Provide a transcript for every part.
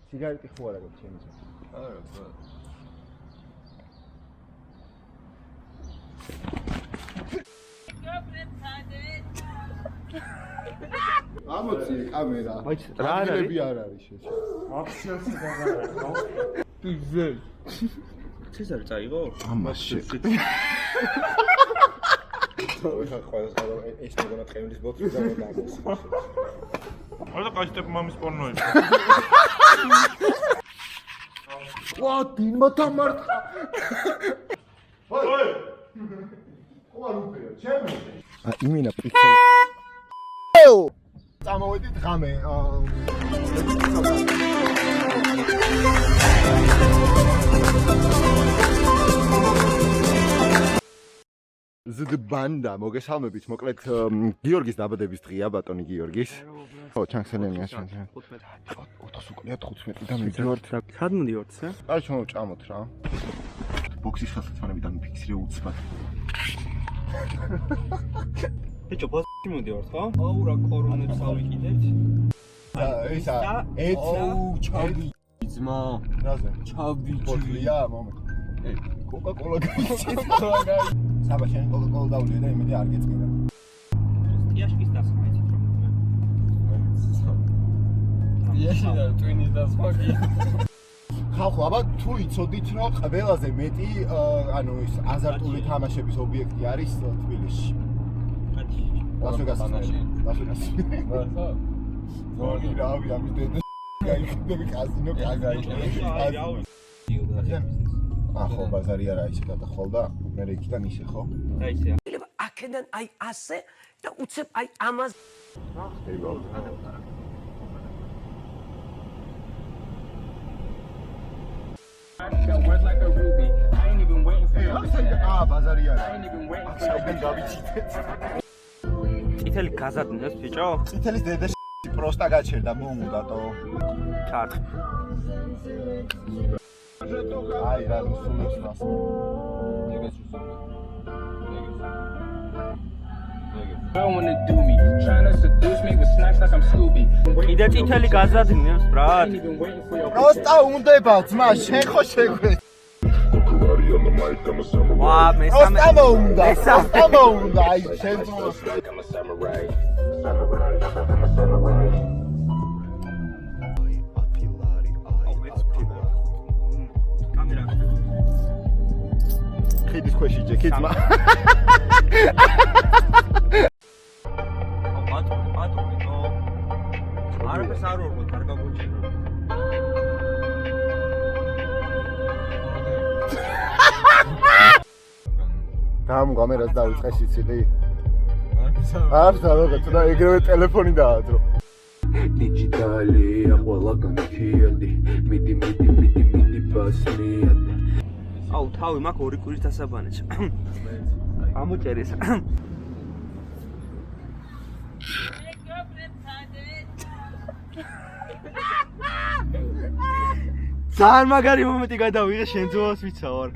სიგარეტი ხო არა გაქვს ჩემს? არა, ხო. ამოცი კამერა. მაინც რა არის? ადგილები არ არის შეჭა. აფშიასი დაგარა, ხო? ტიზე. ცეზარი წაიღო? ამაში. ხა ყველა ეს მოგონა ტყემლის ბოქსი გამოდამოს. არა კაჟტებ მამის პორნოები. ვა, დიმათა მარტა. ой! ხო არ უფერო, ჩემო. იმინა პიქსელი. წამოვედით ღამე. ზდბანდა მოგესალმებით, მოკლედ გიორგის დაბადების დღეა, ბატონი გიორგის. ხო, ჩანხსელენია ჩვენ. 400 უკვნია 15-დან მიდივართ. სად მიდივართ, სა? აი ჩვენ ვჭამოთ რა. ბოქსის ხელსაწყენებიდან მიფიქსირე უცბად. ბიჭო, ბოქსი მიდივართ, ხო? აუ რა კორონებს ავიკიდეთ. ისა ჩავდი ძმა, რაზე? ჩავდი. ბოთლია, მომენტ. კოკა-კოლა გაიცით. საბა შენ კოკა-კოლა დავლიე და იმედი არ გეწყინა. ტიაშკის დასმეცით რომ. ტიაში და ტვინის დასმაკი. ხალხო, აბა თუ იცოდით რომ ყველაზე მეტი ანუ ის აზარტული თამაშების ობიექტი არის თბილისში. ლას-ვეგასში. ლას-ვეგასში. ხო. ზოგი რავი, ამის დედა გაიხდები კაზინო კაზინო. ახო ბაზარი არა ისე გადახვალდა, მე იქიდან ისე ხო? აი ისე. აქედან აი ასე და უცებ აი ამას ბაზარი არა. საიდან გავიცითეთ? წითელი გაზადნებს ბიჭო? წითელის დედა პროსტა გაჩერდა, მომუდატო. ჩარტ. აი რა სულებს მას. Don't wanna do me, trying to seduce me with snacks like I'm Scooby. კიდე წითელი გაზადნებს, ბრატ. Ain't even waiting for your პროსტა უნდება, ძმა, შენ ხო შეგვე. ვა, მესამე. პროსტა მოუნდა, პროსტა მოუნდა, აი შენ ძმოს. კამერა. ხიდის ქვეში ჯექი ძმა. პატრონი, ნო. არაფერს არ ვორბოთ, არ გაგოჩინო. დამ კამერას დავიწყე სიცილი. აბსა როგორ და ეგრევე ტელეფონი დაადრო. დიჯიტალია ყველგან ქიადი მიდი ბასმიად აუ თავი მაქვს ორი კვირის დასაბანეც. ამოჭერის. ძალიან მაგარი მომენტი გადავიღე შენ ძვას ვიცავარ.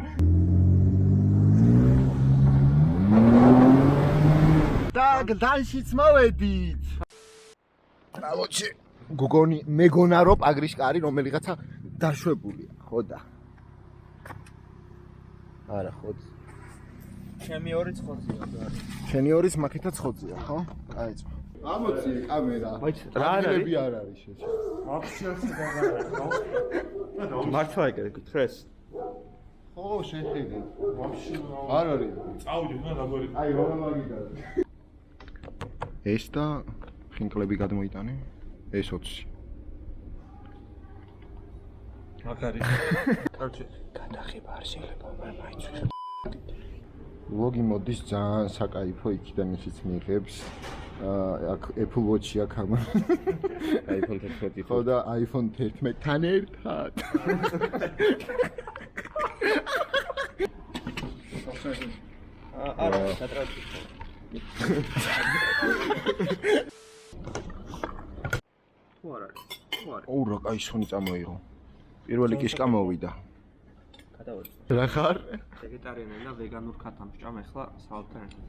და გლანშიც მოვედით. რავოჩი გოგონი მეგონა რომ პაგრიშკარი რომელიღაცა დაშვებულია, ხო და. არა, ხო. ჩემი ორი ცხოძია. შენი ორის მაქეთა ცხოძია, ხო? კაიწყო. ამოცი კამერა. მაინც რა არის? ადგილები არ არის შეჭა. აფშიასი დაგარა, ხო? მართლა ეგრე გითხრეს? ხო, შეხედე. ვაფშე არ არის. წავიდეთ და დაგორით. აი, რომ მაგიდაა. ეს და ხინკლები გადმოიტანე. ეს 20. მაგარი. კარჩი. გადახება არ შეიძლება, მაგრამ მაინც ვიხებ. ლოგი მოდის ძალიან საკაიფო იქიდან ისიც მიიღებს. აქ Apple Watch-ი აქ ამ. iPhone 11. ხო და iPhone 11-თან ერთად. არა, სატრაკი. ხო არა. ოუ რა კაი სუნი წამოიღო. პირველი კიშკა მოვიდა. გადავედი. რა ხარ? ვეგეტარიანელი და ვეგანურ ქათამს ჭამ ახლა საალთან ერთად.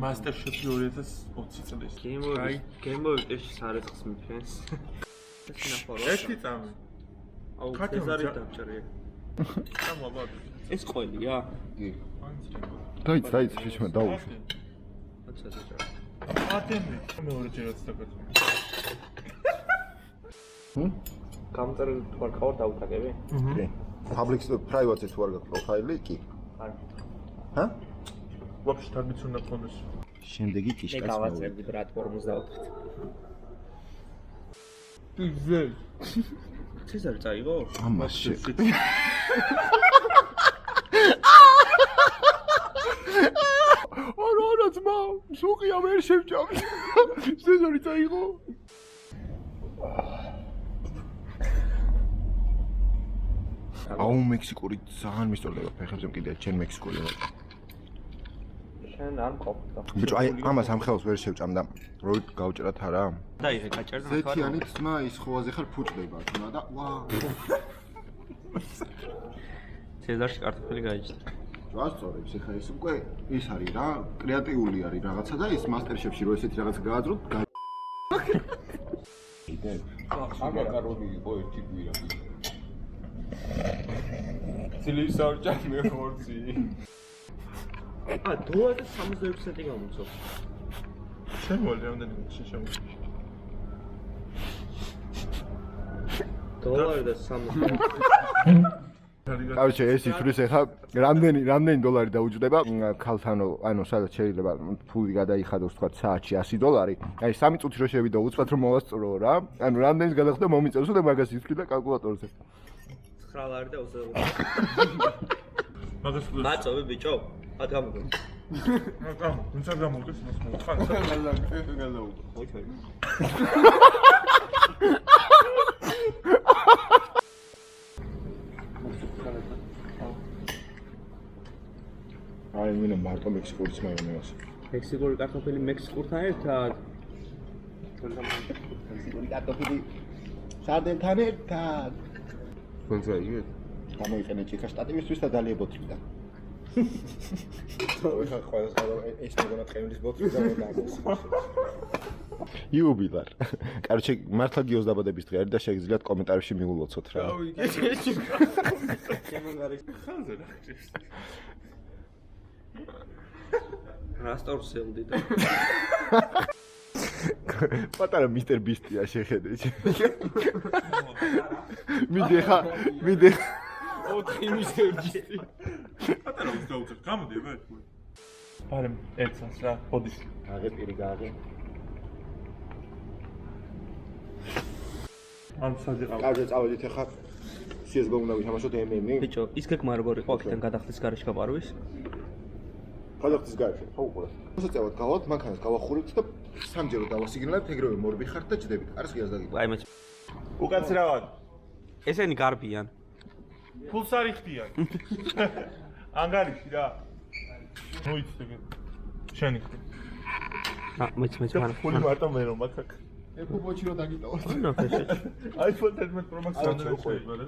Master Chef 2020 წლის. გემოვიდეში სარეცხს მიფენს. ერთი წამი. აუ ცეზარი დამჭერე. ეს ყველია? კი. დაიც შეშმა დაუშვი. აცა დაჭერე. ატემი. მეორე ჯერაც დაგაწვა. გამწერილი თუ არ ხარ დაუთაგები? კი. Public private-ზე თუ არ გაქვს პროფაილი, კი. არ. ჰა? ვაფშე თარგიც უნდა გქონდეს. შემდეგი კიშკაც მოვიდა. გავაწერდი ბრატ 54. ტიზე. ცეზარი წაიღო? ამაში. არა ძმა, სუყია ვერ შევჭამი. ცეზარი წაიღო? აუ მექსიკური ძალიან მისწორდება ფეხებზე კიდე ჩემ მექსიკური ვარ. შენ არ მყოფ. ბიჭო, აი ამას ამ ხელს ვერ შევჭამდა. რო გავჭრათ არა? დაიღე გაჭერდა ხარ. ზეთიანი ძმა ის ხოვაზე ხარ ფუჭდება თუნა და ვა. ცეზარში კარტოფილი გაიჭდა. ვასწორებს ეხლა ეს უკვე ის არის რა, კრეატიული არის რაღაცა და ის მასტერშეფში რო ესეთი რაღაც გააძროთ, იდეა. ახლა კარონი იყო ერთი კვირა. ცილის საჭარ მე ხორცი. დოლარი 66 ცენტი გამოცო. შემოვალ რამდენი შემოვალ. დოლარი და 60. კავჩე ეს ითვლის ეხლა რამდენი დოლარი დაუჯდება ქალთანო, ანუ სადაც შეიძლება ფული გადაიხადოს თქვა საათში $100. აი 3 წუთი რო შევიდო უცბად რომ მოვასწრო რა. ანუ რამდენის გადახდა მომიწევსო და მაგას ითვლი და კალკულატორზე. 9 ლარი და 20. მაგას მაწოვე ბიჭო. ათ გამოგო. მაგამ, ვინც არ გამოგდეს მას მოხან. ოჩოი. აი მინდა მარტო მექსიკური მაიონეზი. მექსიკური კარტოფილი მექსიკურთან ერთად. მექსიკური კარტოფილი სარდელთან ერთად. თუნცა იგივე. გამოიყენე ჭიქა შტატივისთვის და დალიებოთლიდა. ეხლა ყველა ეს მოგონა თხემლის ბოთლი გამოდაგოს. იუბილარ. კარჩე მართლა გიოს დაბადების დღე არის და შეგიძლიათ კომენტარებში მიულოცოთ რა. რასტორს ელდი და პატარა მისტერ ბისტია შეხედე. მიდე 4 მისტერ ბისტი. პატარა ვის დაუწევ? გამოდი ვერ თქვი. ბარემ ერთსაც რა, ხოდის. გაღე პირი გაღე. ამ სადიყავ. კარგე წავედით ახლა CS:GO უნდა ვითამაშოთ MM-ი. ბიჭო, ის გეკმა როგორ იყო აქედან გადახდის გარეშე გაპარვის? გადახდის გარეშე, ხო უყურე. მოსაწევად გავალთ, მანქანას გავახურებთ და სამჯერო დავასიგნალებთ, ეგრევე მორბი ხართ და ჯდებით. არის ღიას დაგიგო. აი მე უკაცრავად. ესენი გარბიან. ფულს არ იხდიან. ანგარიში რა. მოიცე. შენი. მეც ფული მარტო მე რომ აქ. ეფუბოჩი რო დაგიტოვოთ. iPhone 11 Pro Max რამდენად შეიძლება?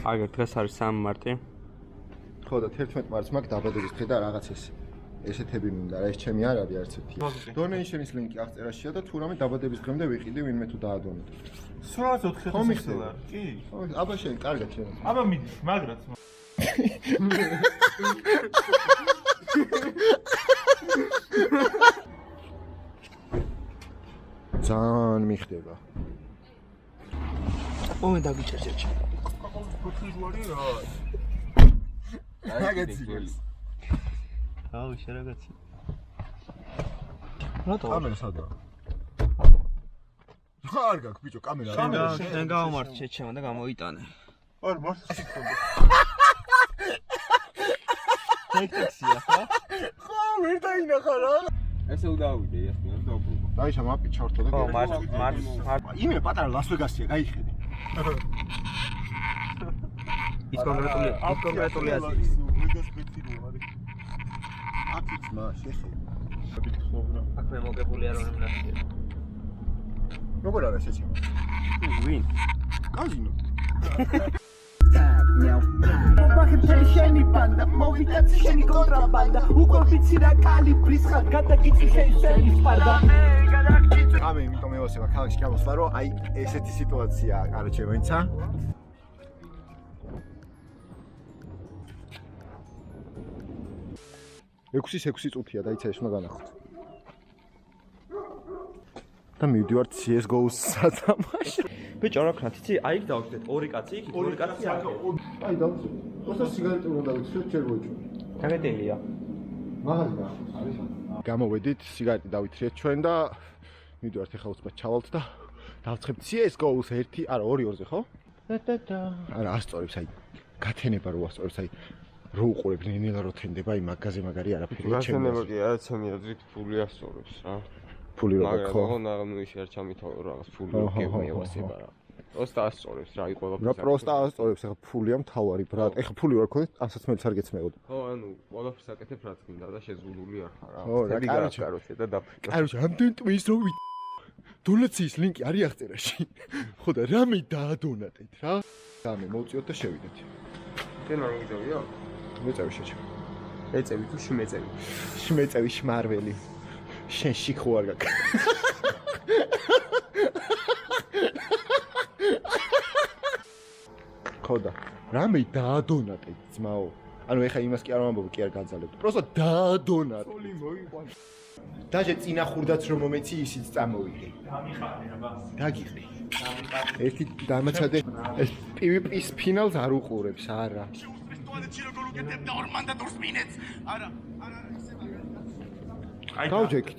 აგერ დღეს არის 3 მარტი. ხო და 11 მარტს მაქვს დაბადების დღე და რაღაც ესეთები მინდა რა, ეს ჩემი არ არის არც ერთი. Donation-ის ლინკი აღწერაშია და თუ რამე დაბადების დღემდე ვიყიდე ვინმე თუ დაადონოთ. 140 დოლარი. კი. აბა შენ კარგად შენ. აბა მიდის, მაგრაც. ძალიან მიხდება. ომე დაგიჭერჭ. ფუთბოლი რა. რაგაცი. აუ შერაგაცი. კამერა სადაა? არ გაქვს ბიჭო კამერა. შენ გავამართ შეჩემო და გამოიტანე. არ მარცხი ხონდა. ტექსტია ხო? ხო ვერ დაინახა რა. ესე udavide ახლა და უბრალოდ. დაიშა მაპი ჩორტო და ხო, მართ. იმენ პატარა ლას-ვეგასია, გაიხედე. ის კონკრეტული აზრი. აკიც მა შეხედე. აქ მე მოგებულია რომ ნახე. როგორ არის შეჩემა? ვინ? კაზინო. Bakın şeni banda, movida şeni kontrabanda. Ukol bitira kalibris, gadda gitsi seni sparda. ხამე, იმიტომ მევასება ქალაქში გამოსვლა, რომ აი ესეთი სიტუაციაა, კაროჩე, მოიცა? ექვსი წუთია დაიცა ეს უნდა განახოთ. და მივდივართ CS:GO-ს სათამაშო. ბიჭო, რა ქნა, თიცი, აი იქ დავხდეთ, ორი კაცი იქ, ორი კაცი აქ. აი დავწერ. ოღონდ სიგარეტი უნდა დავიცრეთ, ჯერ ვეჭო. გაგეტელია. მაღაზია არის. გამოვედით, სიგარეტი დავითრიეთ ჩვენ და მივდივართ ახლა უცბად ჩავალთ და დავწყებთ CS:GO-ს 1, არა 2-2-ზე, ხო? არა, ასწორებს, აი გათენება რო ასწორებს, აი რო უყურებ ნინელა რო თენდება, აი მაგაზე მაგარი არაფერი გასცენება კი არა, ჩემი აზრით ფული ასწორებს რა. ფული რო მაგრამ ხო? ხო ნაღმიში არ ჩამითავო რაღაც ფული გემიევასება რა. პროსტა ასწორებს რა, იყო რა პროსტა ასწორებს, ახლა ფულია მთავარი ბრატ. ახლა ფული რო არ ქონდეს, ასაცმელიც არ გეცმეოდ. ხო, ანუ ყველაფერს აკეთებ რაც გინდა და შეზღუდული არ ხარ რა. ხო, რა, კაროჩე და დაფრინდა. კაროჩე, ამდენ ტვინს რო დონაციის ლინკი არის აღწერაში. ხო და რამე დაადონატეთ რა. გამე მოვწიოთ და შევიდეთ. თენ არ მიგწევია? მეწევი შეჭა. ეწევი თუ შემეწევი. შემეწევი შმარველი. შენ შიქო არ გაკ. ხოდა, რამე დაადონატეთ ძმაო. ანუ ეხა იმას კი არ ვამბობ, კი არ გაძალებთ. პროსტა დაადონატეთ. სული მოიყვანე. დაჟე წინა ხურდაც რომ მომეცი ისიც წამოვიდე. დამიხარე აბა. დაგიხდი. ერთი დამაცადე ეს PvP-ის ფინალს არ უყურებს, არა. აი გავჯექით.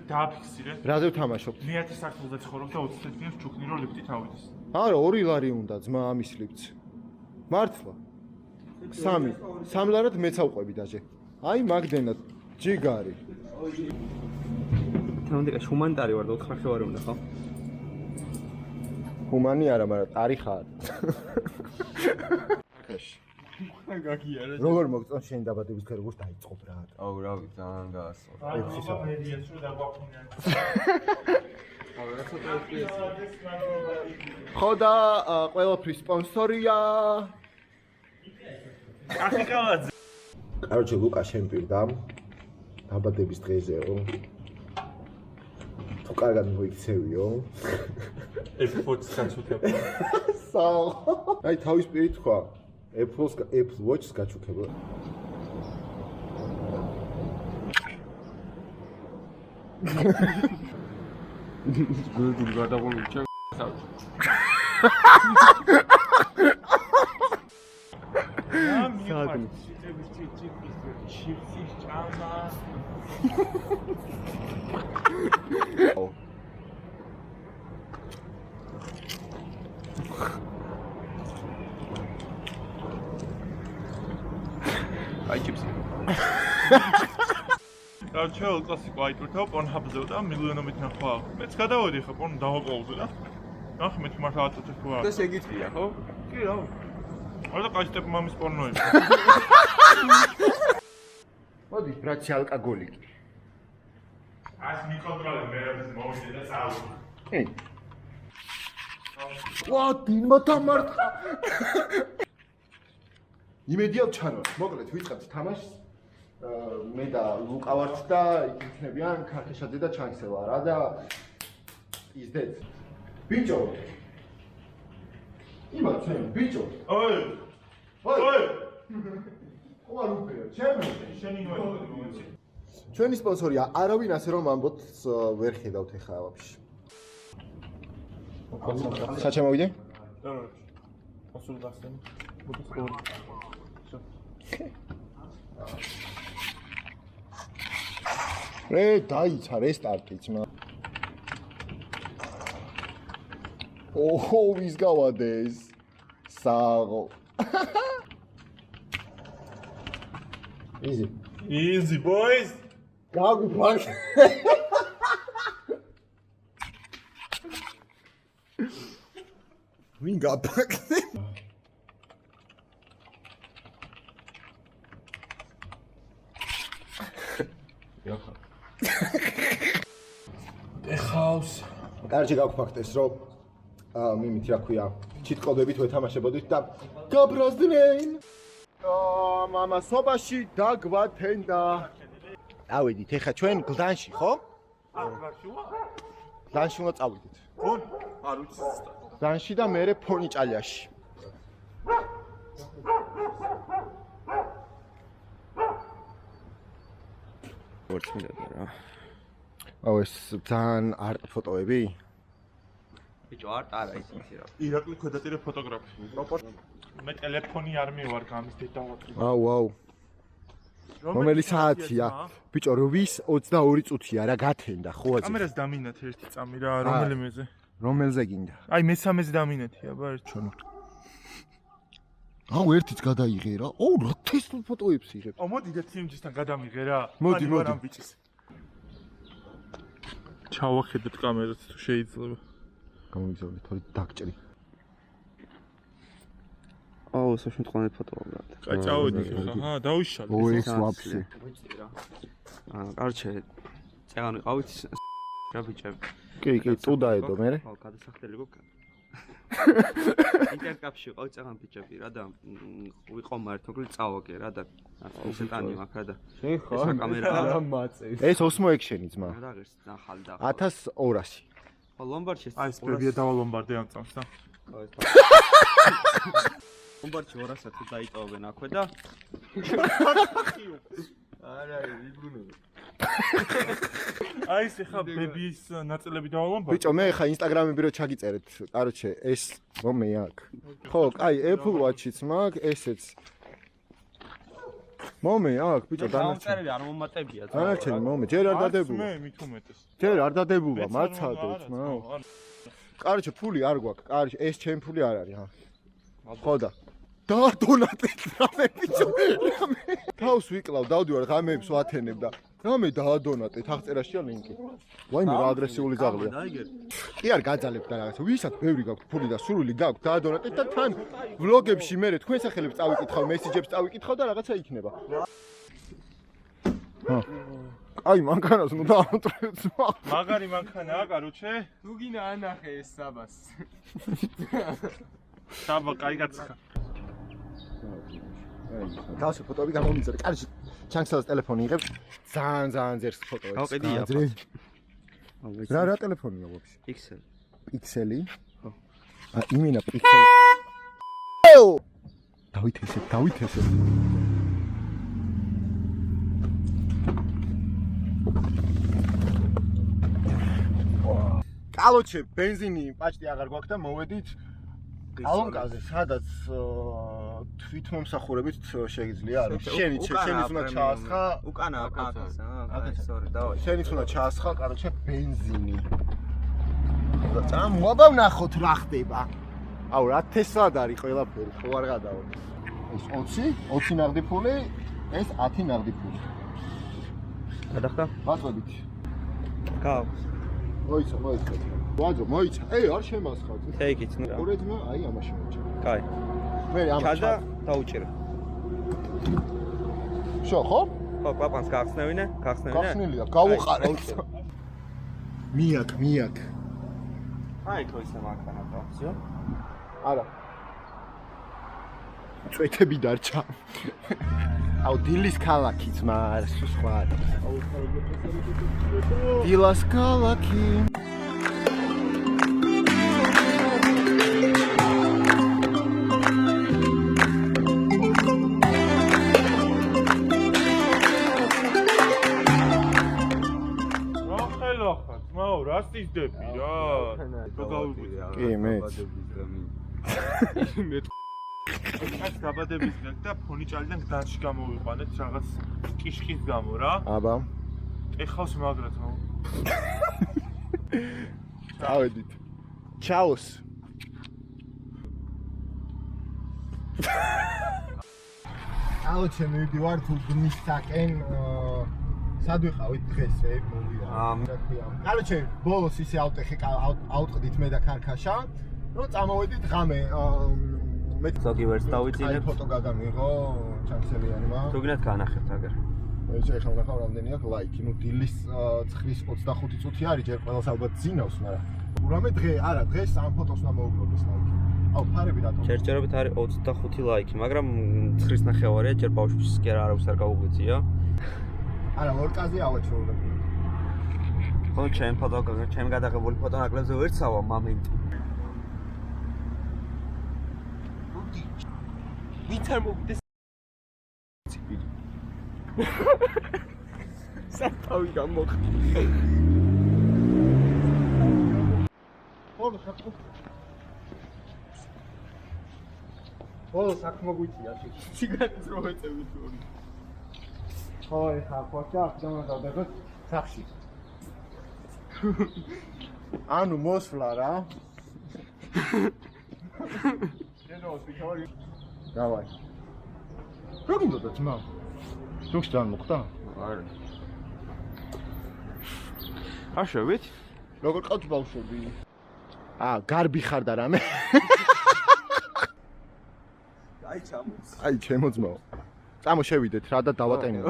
დააფიქსირე. რაზე ვთამაშობ? მე 1000 საათზე ცხოვრობ და 20 წუთს ჩუქნი რომ ლიფტით ავიდეს. არა, 2 ლარი უნდა ძმა ამის ლიფტს. მართლა. 3 ლარად მეც ავყვები დაჟე. აი მაგდენად ჯიგარი. თამანდეკა ჰუმანიტარი ვარ და 4 ხევარი უნდა ხო? ჰუმანი არა, მაგრამ ტარი ხარ. გაგიარა. როგორ მოგწონ შენ დაბადების დღე როგორ დაიწყო ბრატ? აუ რავი, ძალიან გაასწორა. აბა მედიას რო დაგვაყვნიან. აუ რა ცოტა ეს. ხო და ყველაფრის სპონსორია. ახიკავაძე. კაროჩე ლუკა შენ პირდა. დაბადების დღეზეო. თუ კარგად მოიქცევიო. F4-ს გაჩუქება. საო. აი თავის პირით თქვა. Apple Watch-ს გაჩუქება. გულდულ გადაღული ჩემ საუბრ. სააგნი. ჩიფსის ჭამა. აი ჩიფსი. და ჩვენ კლასიკო აიტვირთავ პორნჰაბზე და მილიონობით ნახვა. მეც გადავედი ხა პორნ დავაყოლზე და ნახე მე მართლა აწოთე ხო და შეგიწია ხო? კი რა. არა ყაჟტებ მამის პორნოები. მოდი, ბრატი ალკოგოლიკი. ას მიკონტროლე მე მოვიდე და წავიდე. კი. ვა, დინმა დამარტყა. იმედია ვჩანოთ. მოკლედ ვიწყებთ თამაშს. მე და ლუკა ვართ და იქნებიან ქართეშაძე და ჩანსელა რა და ისდეთ. ბიჭო. იმაცენ, ბიჭო. ოი. ოი. ხო არ უფერო, ჩემი. შენი მოიწოდე. ჩვენი სპონსორია არავინ ასე რომ ამბოთ ვერ ხედავთ ეხლა ვაფშე. საჩამოვიდე? ასულ გასცენ. დაიცა რესტარტი ძმა. ოჰო, ვის გავადეს? საღო. Easy. Easy boys. გაგვიფარს. ვინ გაფაქცე? ეხავს. კარჯი გაგვფაქტეს რომ მიმით რა ქვია, ჩიტკოდებით ვეთამაშებოდით და გაბრაზდნენ. მამა სობაში დაგვათენდა. დავედით ეხა ჩვენ გლდანში, ხო? ზანში უნდა წავიდეთ. ფონ? არ ვიცი ზუსტად. ზანში და მერე ფონი ჭალიაში. ვარც მინდა რა. აუ ეს ძალიან არტ ფოტოები? ბიჭო არტ არა ისეთი რა. ირაკლი ქვედატირე ფოტოგრაფი. მე ტელეფონი არ მივარ გამის დედავატრი. აუ. რომელი საათია? ბიჭო 8:22 წუთია რა გათენდა ხო აზრი? კამერას დამინათ ერთი წამი რა, რომელიმეზე? რომელზე გინდა? აი მესამეზე დამინათი აბა ერთ ჩონო. აუ ერთიც გადაიღე რა. აუ რა თესლ ფოტოებს იღებ. აუ მოდი და თიმჯისთან გადამიღე რა. მოდი. ჩავახედოთ კამერას თუ შეიძლება. გამოგიზავნე თორე დაგჭრი. აუ საშემთხვევით ფოტოა რა. კაი წავედი ხა, დავიშალე. ო ეს ვაფშე. კარჩე წეგან ვიყავით რა ბიჭები. კი, წუდაედო მერე. ხო, გადასახდელი გქონდა. ინტერკაპში ვიყავით წეგან ბიჭები რა და ვიყო მართოკლი წავაგე რა და ისეთანი მაგ რა და შეხა ეს კამერა მაწევს. ეს ოსმო ექშენი ძმა. რა ღირს ნახალი და 1200. ხო ლომბარდში აი ეს პებია დავა ლომბარდი ამ წამს და. ლომბარდში 200 თუ დაიტოვებენ აქვე და არა, იბრუნები. აი ეს ხა ბებიის ნაწილები დავა ლომბარდი. ბიჭო მე ხა ინსტაგრამები რო ჩაგიწერეთ. კაროჩე ეს მომე აქ. ხო, აი Apple Watch-იც მაქვს, ესეც. მომე აქ, ბიჭო დანარჩენი. დამწერები არ მომატებია ძმა. დანარჩენი მომე, ჯერ არ დადებულა. მე მით უმეტეს. ჯერ არ დადებულა, მაცადე ძმა. არა. კაროჩე ფული არ გვაქვს. კაროჩე ეს ჩემი ფული არ არის, ხა. ხო და დაადონატეთ რამე ბიჭო. თავს ვიკლავ, დავდივარ ღამეებს ვათენებ და რამე დაადონატეთ, აღწერაშია ლინკი. ვაიმე რა აგრესიული ზაღლია. კი არ გაძალებთ და რაღაცა. ვისაც ბევრი გაქვთ ფული და სურვილი გაქვთ, დაადონატეთ და თან ვლოგებში მე თქვენ სახელებს წავიკითხავ, მესიჯებს წავიკითხავ და რაღაცა იქნება. აი მანქანას ნუ დაამტრევთ. მაგარი მანქანაა, კაროჩე. თუ გინდა ანახე ეს საბას. საბა, კაი გაცხა. თავში ფოტოები გამომიწერე. კარში ჩანქსელს ტელეფონი იღებს. ძალიან ძერს ფოტოებს. გავყიდია. რა ტელეფონია ვაფშე? პიქსელი. პიქსელი? ხო. იმენა პიქსელი. ეო! დავით ესე. კალოჩე, ბენზინი პაჭტი აღარ გვაქვს და მოვედით ალონკაზე, სადაც თვითმომსახურებით შეგიძლია არის. შენიც უნდა ჩაასხა. უკანა აკაცას, აი სორი, დავაი. შენიც უნდა ჩაასხა, კაროჩე, ბენზინი. და მოაბავ ნახოთ რა ხდება. აუ რა თესლად არის ყველაფერი, ხო არ გადავა. ეს 20 ნაღდი ფული, ეს 10 ნაღდი ფული. გადახდა? მატყებით. გავს. მოიცა. ვაძო, მოიცა. არ შემასხავთ. Take it, ნუ რა. ორედმა აი ამაში მოიცა. კაი. მე ამაში. ჩადა, დაუჭირე. შო, ხო? ხო, პაპანს გახსნევინე? გახსნილია, გავუყარეთ. მიაკ. აი, ხო ისე მანქანა დავსიო. არა. წვეთები დარჩა. აუ დილის ქალაქი ძმა, სულ სხვა არის. დილას ქალაქი. მაო, რას ისდები რა? რო გავიგვიდე. კი, მეც. ეს გაბადების გაკ და ფონი ჭალიდან გდანში გამოვიყვანეთ რაღაც კიშკის გამო რა. აბა. ეხავს მაგრად რა. წავედით. ჩაოს. აუჩე მივდივარ თურგნისაკენ სად ვიყავით დღეს მოვიდა. კაროჩე, ბოლოს ისე ავტყდით მე და ქარქაშა, რომ წამოვედით ღამე. მე ზოგი ვერს დავიძინებ. ფოტო გადამიღო ჩანქსელიანმა. თუ გინდათ განახებთ აგერ. მე ხომ ნახავ რამდენი აქვს ლაიქი. ნუ დილის 9:25 წუთი არის, ჯერ ყველას ალბათ ძინავს, მაგრამ ურამე არა, დღეს ამ ფოტოს უნდა მოუგროვდეს ლაიქი. აუ, ფარები რატომ? ჯერჯერობით არის 25 ლაიქი, მაგრამ 9:30-ია, ჯერ ბავშვს კი არავის არ გაუღვიძია. არა, ლორკაზე ავაჩვეულებ. ხო ჩემ გადაღებული ფოტონაკლებზე ვერ წავა მომენტი. ვით არ მოგდეს სათავი გამოხდი. ო, საქმე გვიწია სიგარეტს რო ეწევი თუ. ხო, ეხა ხოჭა ახლა დავდაგოთ სახში. ანუ მოსვლა რა. შენო სპიჩავი. დავაი. რო გინდოდა ძმა? თუქს ძალიან მოხდა? არა. არ შევით? როგორ ყავთ ბავშვები? გარბი ხარ და რამე? აი ჩამოც. აი ჩემო ძმაო. წამო შევიდეთ რა და დავატენო.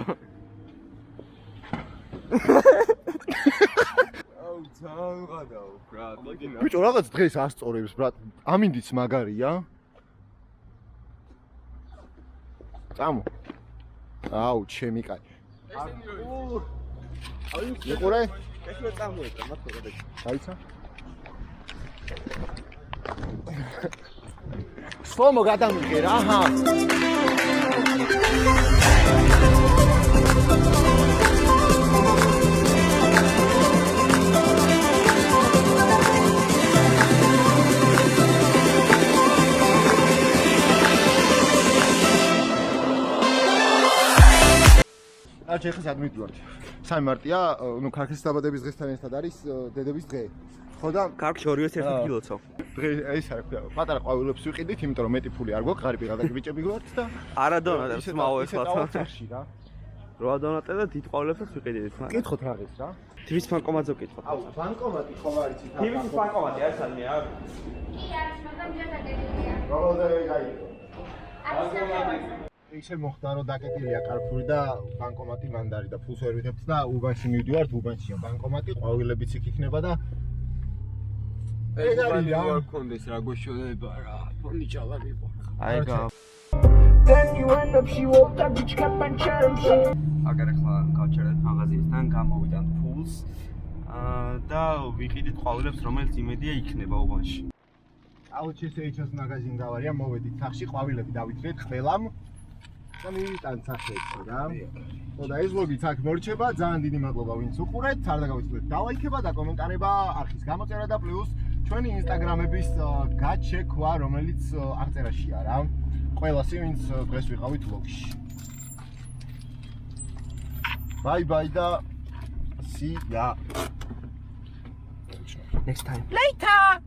აუ ძალიან გადაო, ბრატ. ბიჭო რაღაც დღეს ასწორებს ბრატ. ამინდიც მაგარია. წამო. აუ ჩემი კაი. მიყურე? ეს რო წამოეცა, მათო გადაი. დაიცა? სლომო გადამიღე რა, აჰა. აჩ ეხა სად მივდივართ? 3 მარტია, ნუ ქართლის დაბადების დღესთან ერთად არის დედების დღე. ხო და კარგში ორივეს ერთი კილოცო. დღე ეს არ ხდება. პატარა ყვავილებს ვიყიდით, იმიტომ რომ მეტი ფული არ გვაქვს, ღარიბი გადაგიბიჭები გვართ და არა დონატებს მაო ეხლა თან. რა. რა დონატე და დიდ ყვავილებსაც ვიყიდით მაგრამ. კითხოთ რაღაც რა. თვის ბანკომატზე ვკითხოთ. აუ, ბანკომატი ხო არის იქ? თვის ბანკომატი არის სამი არ? კი არის, მაგრამ დაკეტილია. როგორ გაიგე? არის სახეობა. ისე მოხდა რომ დაკეტილია კარფური და ბანკომატი მანდარი და ფულს ვერ ვიღებთ და უბანში მივდივართ, უბანშია ბანკომატი, ყვავილებიც იქ იქნება და ეგარი არ გქონდეს რა გოშოდება რა. ფონი ჭალა მიყვა. აი გა. Then you end up she walked up bitch cap and charm shit. აგერ ახლა გავჩერდეთ მაღაზიასთან, გამოვიდანთ ფულს. და ვიყიდით ყვავილებს, რომელიც იმედია იქნება უბანში. აუჩესეიჩოს მაგაზინ გავარია, მოვედით სახში, ყვავილები დავითრეთ ყველამ. და მივიტანთ სახეებში რა. ხო და ეს ვლოგი აქ მორჩება, ძალიან დიდი მადლობა ვინც უყურეთ, არ დაგავიწყდეთ დალაიქება და კომენტარება, არხის გამოწერა და პლუს ჩვენი ინსტაგრამების გაჩეკვა, რომელიც აღწერაშია რა. ყველასი ვინც დღეს ვიყავით ვლოგში. Bye bye და see ya. Next time. Later.